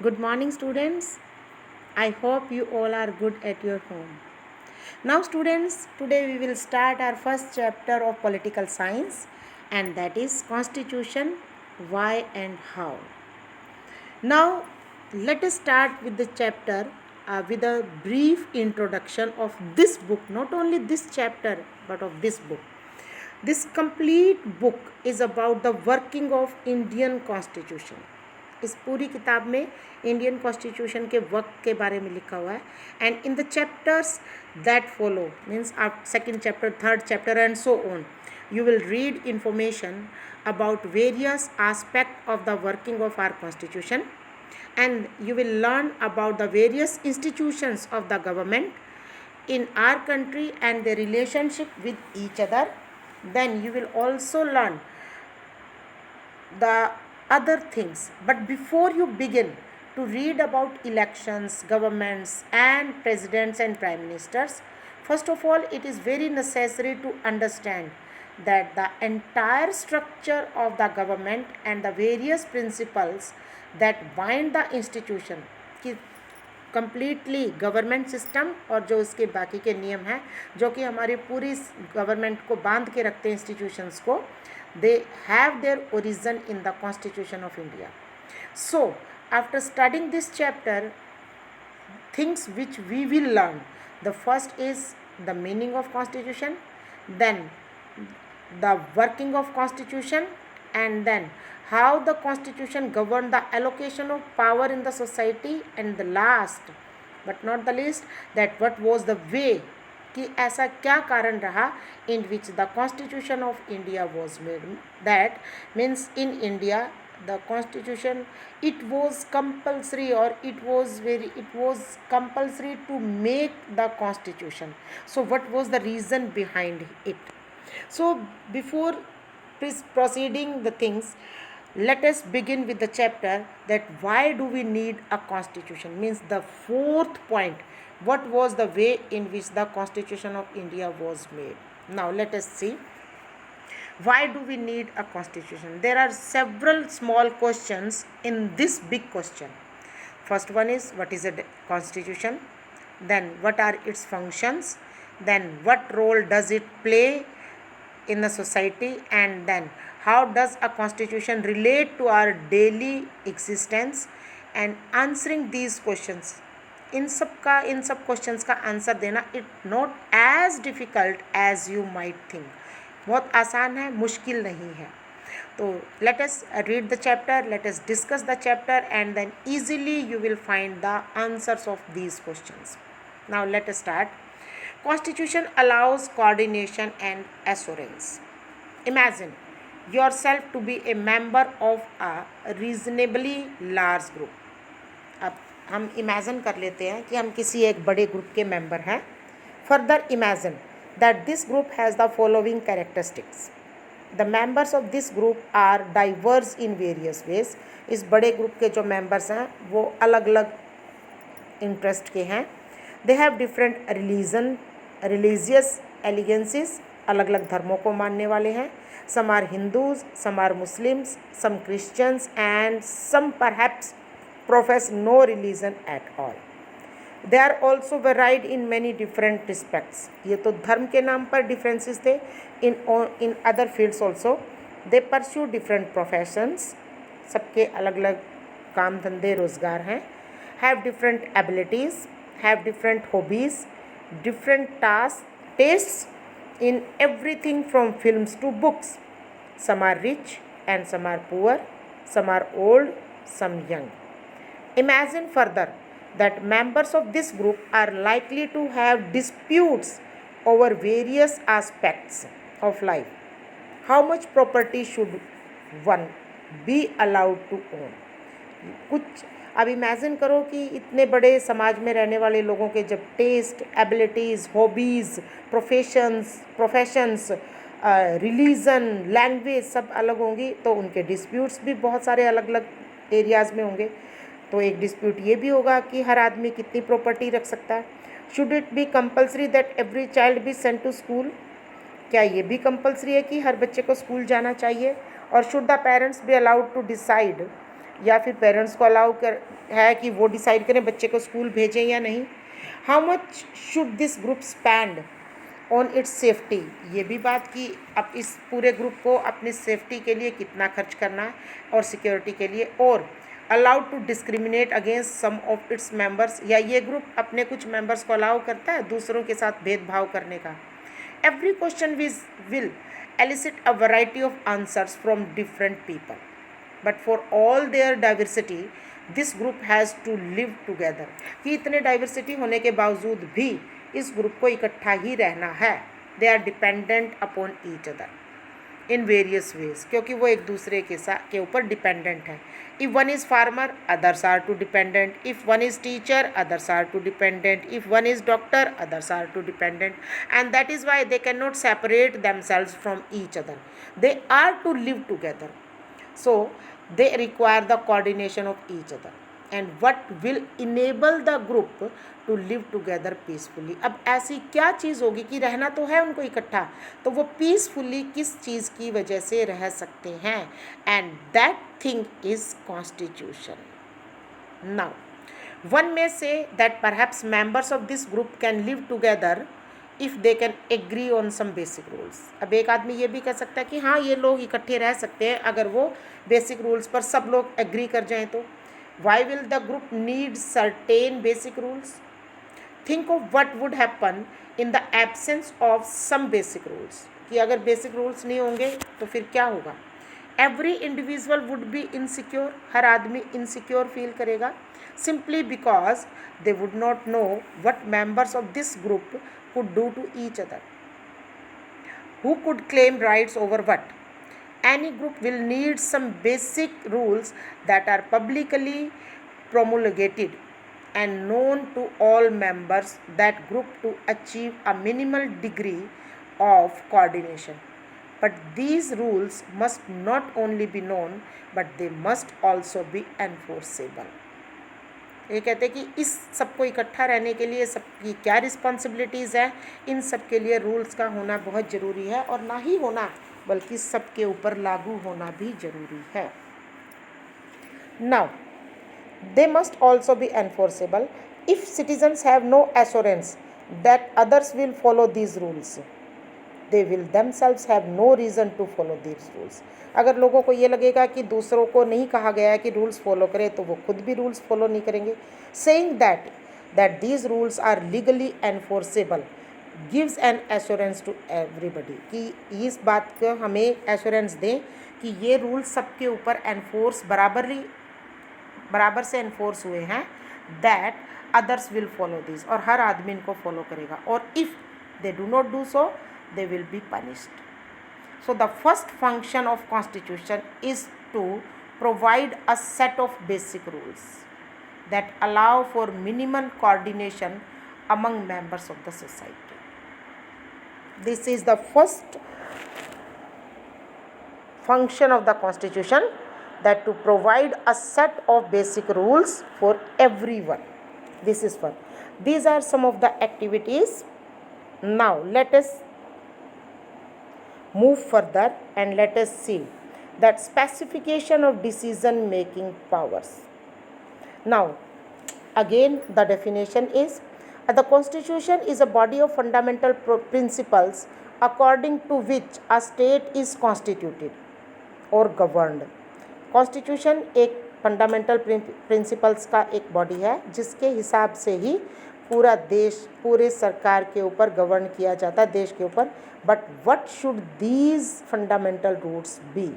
Good morning, students. I hope you all are good at your home. Now, students, today we will start our first chapter of political science, and that is Constitution, why and how. Now, let us start with the chapter with a brief introduction of this book, not only this chapter but of this book. This complete book is about the working of Indian Constitution. इस पूरी किताब में Indian constitution के work के बारे में लिखा हुआ है. And in the chapters that follow means आप second chapter, third chapter and so on, you will read information about various aspects of the working of our constitution, and you will learn about the various institutions of the government in our country and their relationship with each other. Then you will also learn the other things. But before you begin to read about elections, governments and presidents and prime ministers, first of all it is very necessary to understand that the entire structure of the government and the various principles that bind the institution कि completely government system और जो उसके बाकी के नियम हैं जो कि हमारी पूरी गवर्नमेंट को बांध के रखते हैं, इंस्टीट्यूशंस को, they have their origin in the Constitution of India. So after studying this chapter, things which we will learn, the first is the meaning of Constitution, then the working of Constitution, and then how the Constitution govern the allocation of power in the society, and the last but not the least, that what was the way कि ऐसा क्या कारण रहा in which the Constitution of India was made. That means in India the Constitution, it was compulsory, or it was compulsory to make the Constitution. So what was the reason behind it? So before proceeding the things, let us begin with the chapter that why do we need a constitution, means the fourth point, what was the way in which the Constitution of India was made. Now let us see why do we need a constitution. There are several small questions in this big question. First one is, what is a constitution? Then what are its functions? Then what role does it play in the society? And then how does a constitution relate to our daily existence? And answering these questions, इन सब questions का answer देना it not as difficult as you might think. बहुत आसान है, मुश्किल नहीं है. तो let us read the chapter, let us discuss the chapter, and then easily you will find the answers of these questions. Now let us start. Constitution allows coordination and assurance. Imagine yourself to be a member of a reasonably large group. अब हम imagine कर लेते हैं कि हम किसी एक बड़े ग्रुप के मेंबर हैं. Further imagine that this group has the following characteristics. The members of this group are diverse in various ways. इस बड़े ग्रुप के जो मेंबर्स हैं वो अलग अलग इंटरेस्ट के हैं. They have different religious allegiances, अलग अलग धर्मों को मानने वाले हैं. Some are Hindus, some are Muslims, some Christians, and some perhaps profess no religion at all. They are also varied in many different respects. ये तो धर्म के नाम पर differences थे. in other fields also they pursue different professions. सबके अलग अलग काम धंधे रोज़गार हैं. have different abilities, have different hobbies, different tastes in everything from films to books. Some are rich and some are poor, some are old, some young. Imagine further that members of this group are likely to have disputes over various aspects of life. How much property should one be allowed to own? कुछ अब imagine करो कि इतने बड़े समाज में रहने वाले लोगों के जब taste, abilities, hobbies, professions, religion, language सब अलग होंगी, तो उनके डिस्प्यूट्स भी बहुत सारे अलग अलग एरियाज़ में होंगे. तो एक डिस्प्यूट ये भी होगा कि हर आदमी कितनी प्रॉपर्टी रख सकता है. Should it be compulsory that every child be sent to school? क्या ये भी कंपल्सरी है कि हर बच्चे को स्कूल जाना चाहिए? और should the parents be allowed to decide या फिर पेरेंट्स को अलाउ कर है कि वो डिसाइड करें बच्चे को स्कूल भेजें या नहीं। How much should this group spend on it's safety, ये भी बात कि अब इस पूरे ग्रुप को अपनी सेफ्टी के लिए कितना खर्च करना है और सिक्योरिटी के लिए। और allowed to discriminate against some of its members, या ये ग्रुप अपने कुछ मेंबर्स को अलाउ करता है दूसरों के साथ भेदभाव करने का। Every question will elicit a variety of answers from different people, but for all their diversity this group has to live together, कि इतने डाइवर्सिटी होने के बावजूद भी इस ग्रुप को इकट्ठा ही रहना है। They are dependent upon each other in various ways, क्योंकि वो एक दूसरे के ऊपर डिपेंडेंट है। If one is farmer others are too dependent, if one is teacher others are too dependent, if one is doctor others are too dependent, and that is why they can not separate themselves from each other. They are to live together, so they require the coordination of each other, and what will enable the group to live together peacefully. अब ऐसी क्या चीज़ होगी कि रहना तो है उनको इकट्ठा, तो वो पीसफुली किस चीज़ की वजह से रह सकते हैं, and that thing is constitution. Now one may say that perhaps members of this group can live together if they can agree on some basic rules. अब एक आदमी ये भी कह सकता है कि हाँ ये लोग इकट्ठे रह सकते हैं अगर वो बेसिक रूल्स पर सब लोग एग्री कर जाएं तो. Why will the group need certain basic rules? Think of what would happen in the absence of some basic rules. कि अगर बेसिक रूल्स नहीं होंगे तो फिर क्या होगा. Every individual would be insecure. हर आदमी इनसिक्योर फील करेगा, simply because they would not know what members of this group could do to each other. Who could claim rights over what? Any group will need some basic rules that are publicly promulgated and known to all members that group to achieve a minimal degree of coordination. But these rules must not only be known, but they must also be enforceable. ये कहते हैं कि इस सबको इकट्ठा रहने के लिए सबकी क्या रिस्पॉन्सिबिलिटीज़ है, इन सब के लिए रूल्स का होना बहुत ज़रूरी है, और ना ही होना बल्कि सबके ऊपर लागू होना भी ज़रूरी है. Now they must also be enforceable. If citizens have no assurance that others will follow these rules, they will themselves have no reason to follow these rules. अगर लोगों को ये लगेगा कि दूसरों को नहीं कहा गया है कि रूल्स फॉलो करें तो वो खुद भी रूल्स फॉलो नहीं करेंगे. Saying that these rules are legally enforceable gives an assurance to everybody, कि इस बात का हमें एश्योरेंस दें कि ये रूल्स सबके ऊपर एनफोर्स बराबर से एनफोर्स हुए हैं. That others will follow this, और हर आदमी इनको फॉलो करेगा. और if they do not do so they will be punished. So the first function of constitution is to provide a set of basic rules that allow for minimum coordination among members of the society. This is the first function of the constitution, that to provide a set of basic rules for everyone. This is one. These are some of the activities. Now let us move further and let us see that specification of decision making powers. Now again the definition is the constitution is a body of fundamental principles according to which a state is constituted or governed. Constitution एक fundamental principles का एक body है जिसके हिसाब से ही पूरा देश पूरे सरकार के ऊपर गवर्न किया जाता है, देश के ऊपर. But what should these fundamental roots be,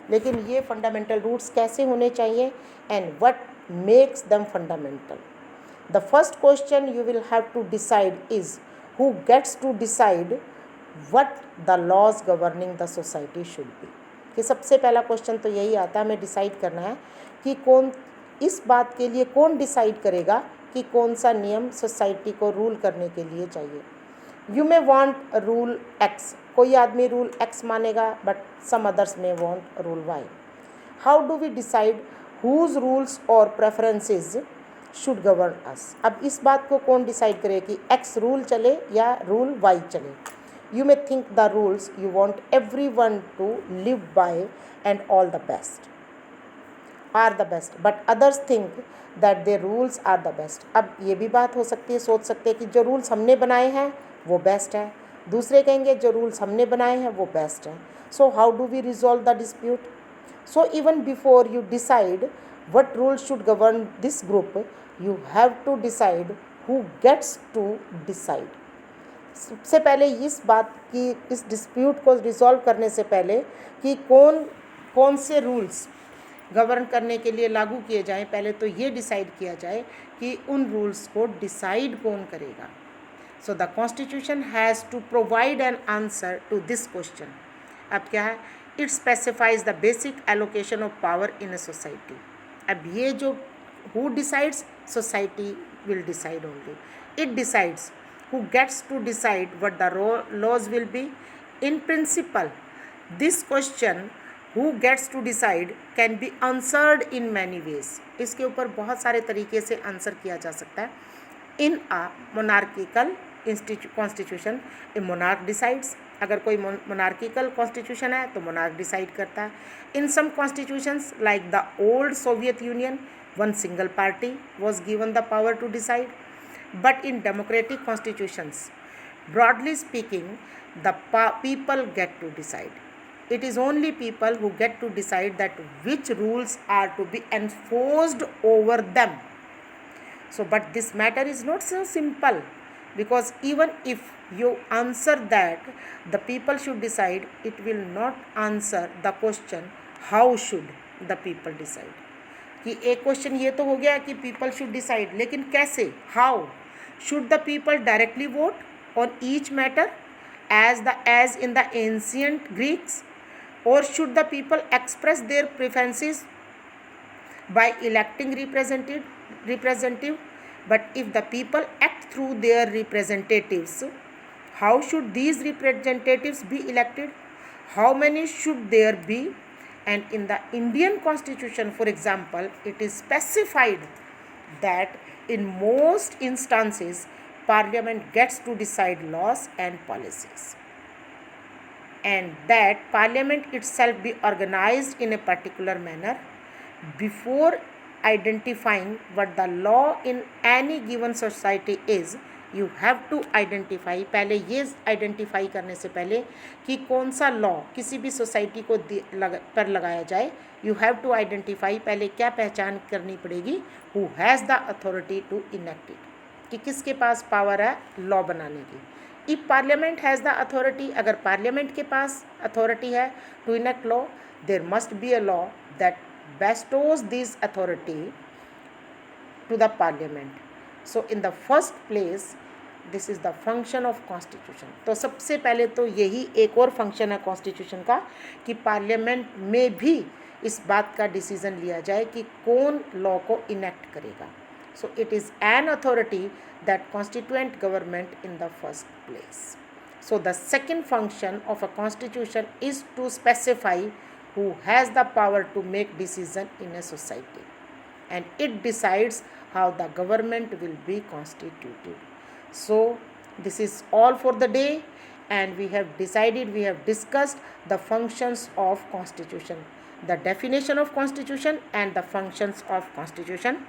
लेकिन ये फंडामेंटल रूट्स कैसे होने चाहिए, and what makes them fundamental. The first question you will have to decide is who gets to decide what the laws governing the society should be. कि सबसे पहला question तो यही आता है, हमें डिसाइड करना है कि कौन इस बात के लिए कौन डिसाइड करेगा कि कौन सा नियम सोसाइटी को रूल करने के लिए चाहिए. You may want rule x, कोई आदमी रूल एक्स मानेगा but some others may want rule y. How do we decide whose rules और प्रेफरेंसेस शुड गवर्न अस. अब इस बात को कौन डिसाइड करे कि एक्स रूल चले या रूल वाई चले. You may think the rules you want every one to live by and all the best. Are the best but others think that their rules are the best. अब ये भी बात हो सकती है, सोच सकते हैं कि जो रूल्स हमने बनाए हैं वो बेस्ट है, दूसरे कहेंगे जो रूल्स हमने बनाए हैं वो बेस्ट हैं। So how do we resolve the dispute? So even before you decide what rules should govern this group, you have to decide who gets to decide। सबसे पहले इस बात की, इस डिस्प्यूट को रिजॉल्व करने से पहले कि कौन कौन से रूल्स गवर्न करने के लिए लागू किए जाएं, पहले तो ये डिसाइड किया जाए कि उन रूल्स को डिसाइड कौन करेगा। So the constitution has to provide an answer to this question. अब क्या है? It specifies the basic allocation of power in a society. अब ये जो who decides, society will decide only. It decides who gets to decide what the laws will be. In principle, this question who gets to decide can be answered in many ways। इसके ऊपर बहुत सारे तरीके से answer किया जा सकता है। In a monarchical constitution, a monarch decides। अगर कोई monarchical constitution है तो monarch decide करता है। In some constitutions like the old Soviet Union, one single party was given the power to decide। But in democratic constitutions, broadly speaking, the people get to decide। It is only people who get to decide that which rules are to be enforced over them। So but this matter is not so simple, because even if you answer that the people should decide, it will not answer the question how should the people decide। कि एक question ये तो हो गया कि people should decide, लेकिन कैसे, how? Should the people directly vote on each matter as in the ancient Greeks, और should the people express their preferences by electing representative? But if the people act through their representatives, how should these representatives be elected? How many should there be? And in the Indian constitution, for example, it is specified that in most instances parliament gets to decide laws and policies, and that parliament itself be organized in a particular manner. Before identifying what the law in any given society is, you have to identify, पहले ये identify करने से पहले कि कौन सा law किसी भी सोसाइटी को पर लगाया जाए, यू हैव टू आइडेंटिफाई, पहले क्या पहचान करनी पड़ेगी, who has the authority to enact it, कि किसके पास पावर है लॉ बनाने की। If parliament has the authority, अगर पार्लियामेंट के पास अथॉरिटी है to enact law, there must be a law that bestows this authority to the parliament. So in the first place this is the function of constitution. तो सबसे पहले तो यही एक और फंक्शन है कॉन्स्टिट्यूशन का कि पार्लियामेंट में भी इस बात का डिसीजन लिया जाए कि कौन लॉ को इनेक्ट करेगा। So it is an authority that constituent government in the first place. So the second function of a constitution is to specify who has the power to make decision in a society, and it decides how the government will be constituted। So this is all for the day, and we have discussed the functions of constitution, the definition of constitution and the functions of constitution।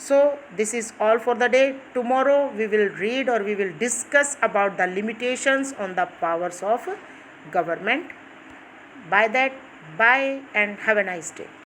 So this is all for the day. Tomorrow we will read, or we will discuss about the limitations on the powers of government. By that, bye and have a nice day.